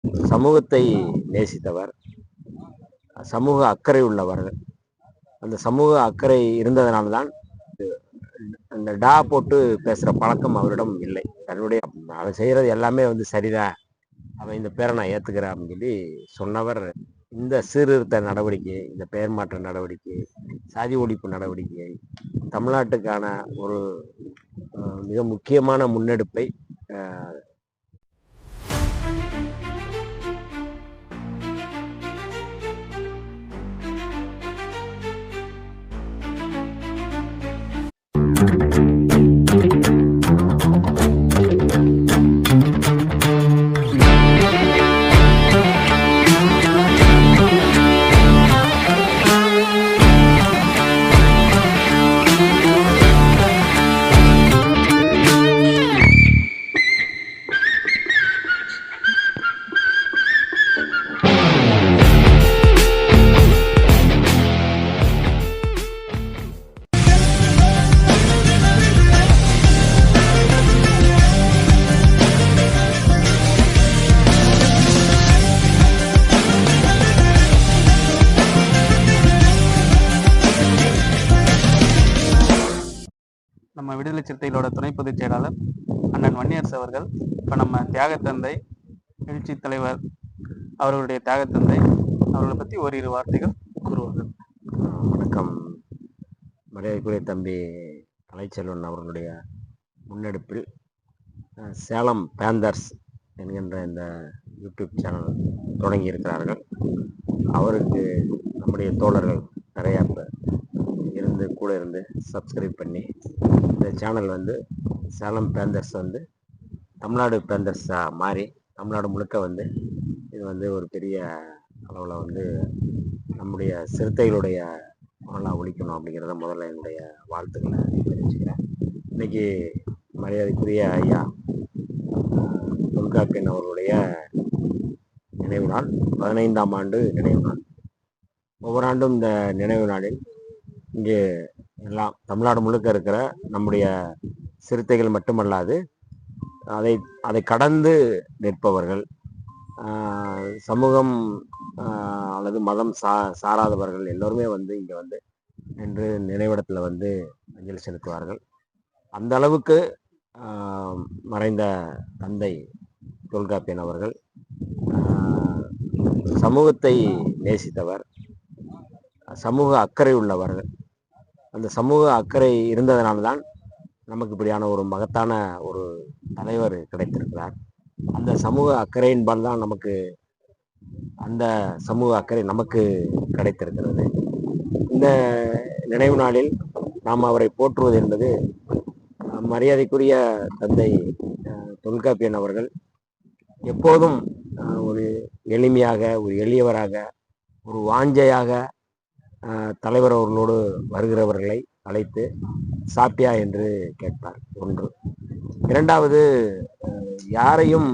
சமூகத்தை நேசித்தவர், சமூக அக்கறை உள்ளவர். அந்த சமூக அக்கறை இருந்ததனால்தான் அந்த டா போட்டு பேசுற பழக்கம் அவரிடம் இல்லை. தன்னுடைய அவன் செய்யறது எல்லாமே சரிதான், அவன் இந்த பேரை நான் ஏத்துக்கிறேன் அப்படின்னு சொல்லி சொன்னவர். இந்த சீர்திருத்த நடவடிக்கை, இந்த பெயர் மாற்ற நடவடிக்கை, சாதி ஒழிப்பு நடவடிக்கை தமிழ்நாட்டுக்கான ஒரு மிக முக்கியமான முன்னெடுப்பை நம்ம விடுதலை சிறுத்தைகளோட துணை பொதுச் செயலாளர் அண்ணன் வன்னியரசு அவர்கள் இப்போ நம்ம தியாகத்தந்தை எழுச்சி தலைவர் அவர்களுடைய தியாகத்தந்தை அவர்களை பற்றி ஓரிரு வார்த்தைகள் கூறுவார்கள். வணக்கம். மரியாதைக்குரிய தம்பி கலைச்செல்வன் அவர்களுடைய முன்னெடுப்பில் சேலம் பேந்தர்ஸ் என்கின்ற இந்த யூடியூப் சேனல் தொடங்கி இருக்கிறார்கள். அவருக்கு நம்முடைய தோழர்கள் நிறையா கூட இருந்து சப்ஸ்கிரைப் பண்ணி இந்த சேனல் சேலம் பேந்தர்ஸ் தமிழ்நாடு பேந்தர்ஸாக மாறி தமிழ்நாடு முழுக்க இது ஒரு பெரிய அளவில் நம்முடைய சிறுத்தைகளுடைய குரலாக ஒழிக்கணும் அப்படிங்கிறத முதல்ல என்னுடைய வாழ்த்துக்களை தெரிவிச்சுக்கிறேன். இன்னைக்கு மரியாதைக்குரிய ஐயா தொல்காப்பியன் அவர்களுடைய நினைவு நாள், 15ஆம் ஆண்டு நினைவு நாள். ஒவ்வொரு ஆண்டும் இந்த நினைவு நாளில் இங்கே எல்லாம் தமிழ்நாடு முழுக்க இருக்கிற நம்முடைய சிறுத்தைகள் மட்டுமல்லாது அதை கடந்து நிற்பவர்கள், சமூகம் அல்லது மதம் சாராதவர்கள் எல்லோருமே இங்கே நின்று நினைவிடத்தில் அஞ்சலி செலுத்துவார்கள். அந்த அளவுக்கு மறைந்த தந்தை தொல்காப்பியன் அவர்கள் சமூகத்தை நேசித்தவர், சமூக அக்கறை உள்ளவர்கள். அந்த சமூக அக்கறை இருந்ததனால்தான் நமக்கு இப்படியான ஒரு மகத்தான ஒரு தலைவர் கிடைத்திருக்கிறார். அந்த சமூக அக்கறையின்பால் தான் அந்த சமூக அக்கறை நமக்கு கிடைத்திருக்கிறது. இந்த நினைவு நாளில் நாம் அவரை போற்றுவது என்பது மரியாதைக்குரிய தந்தை தொல்காப்பியன் அவர்கள் எப்போதும் ஒரு எளிமையாக, ஒரு எளியவராக, ஒரு வாஞ்சையாக தலைவர் அவர்களோடு வருகிறவர்களை அழைத்து சாப்பியா என்று கேட்பார். ஒன்று. இரண்டாவது, யாரையும்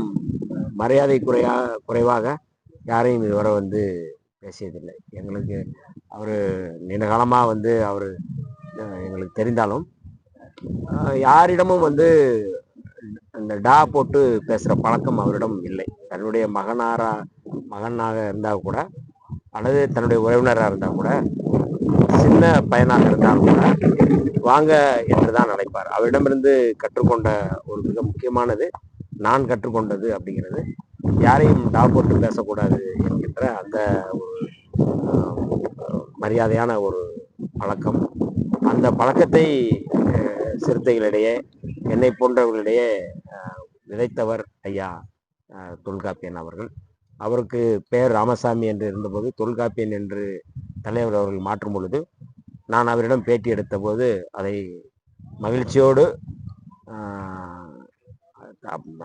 மரியாதை குறைவாக யாரையும் இதுவரை பேசியதில்லை. எங்களுக்கு அவர் நீண்ட காலமாக அவர் எங்களுக்கு தெரிந்தாலும் யாரிடமும் அந்த டா போட்டு பேசுகிற பழக்கம் அவரிடம் இல்லை. தன்னுடைய மகனாக இருந்தால் கூட, அல்லது தன்னுடைய உறவினராக இருந்தால் கூட, சின்ன பையனாக இருந்தாலும் கூட வாங்க என்று தான் அழைப்பார். அவரிடமிருந்து கற்றுக்கொண்ட ஒரு மிக முக்கியமானது, நான் கற்றுக்கொண்டது அப்படிங்கிறது, யாரையும் டா போட்டு பேசக்கூடாது என்கின்ற அந்த ஒரு மரியாதையான ஒரு பழக்கம். அந்த பழக்கத்தை சிறுத்தைகளிடையே, என்னை போன்றவர்களிடையே விதைத்தவர் ஐயா தொல்காப்பியன் அவர்கள். அவருக்கு பெயர் ராமசாமி என்று இருந்தபோது தொல்காப்பியன் என்று தலைவர் அவர்கள் மாற்றும் பொழுது நான் அவரிடம் பேட்டி எடுத்த போது அதை மகிழ்ச்சியோடு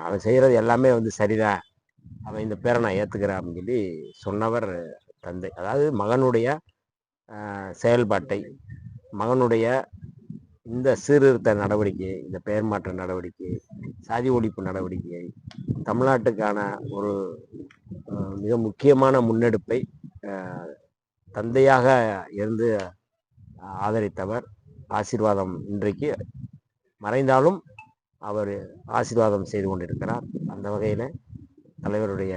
அவன் செய்கிறது எல்லாமே சரிதான், அவன் இந்த பேரை நான் ஏற்றுக்கிறேன் அப்படின்னு சொல்லி சொன்னவர் தந்தை. அதாவது மகனுடைய செயல்பாட்டை, மகனுடைய இந்த சீர்திருத்த நடவடிக்கை, இந்த பெயர் மாற்ற நடவடிக்கை, சாதி ஒழிப்பு நடவடிக்கை தமிழ்நாட்டுக்கான ஒரு மிக முக்கியமான முன்னெடுப்பை தந்தையாக இருந்து ஆதரித்தவர். ஆசீர்வாதம் இன்றைக்கு மறைந்தாலும் அவர் ஆசீர்வாதம் செய்து கொண்டிருக்கிறார். அந்த வகையில் தலைவருடைய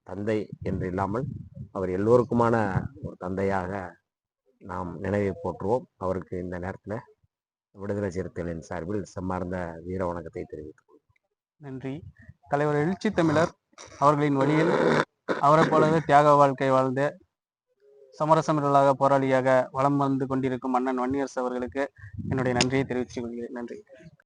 தந்தை என்று இல்லாமல் அவர் எல்லோருக்குமான ஒரு தந்தையாக நாம் நினைவை போற்றுவோம். அவருக்கு இந்த நேரத்தில் விடுதலை சிறுத்தைகளின் சார்பில் செம்மார்ந்த வீர வணக்கத்தை தெரிவித்துக் கொள்வோம். நன்றி. தலைவர் எழுச்சி தமிழர் அவர்களின் வழியில் அவரை போலவே தியாக வாழ்க்கை வாழ்ந்த சமரசமில்லாத போராளியாக வலம் வந்து கொண்டிருக்கும் அண்ணன் வன்னியரசு அவர்களுக்கு என்னுடைய நன்றியை தெரிவித்துக் கொள்கிறேன். நன்றி.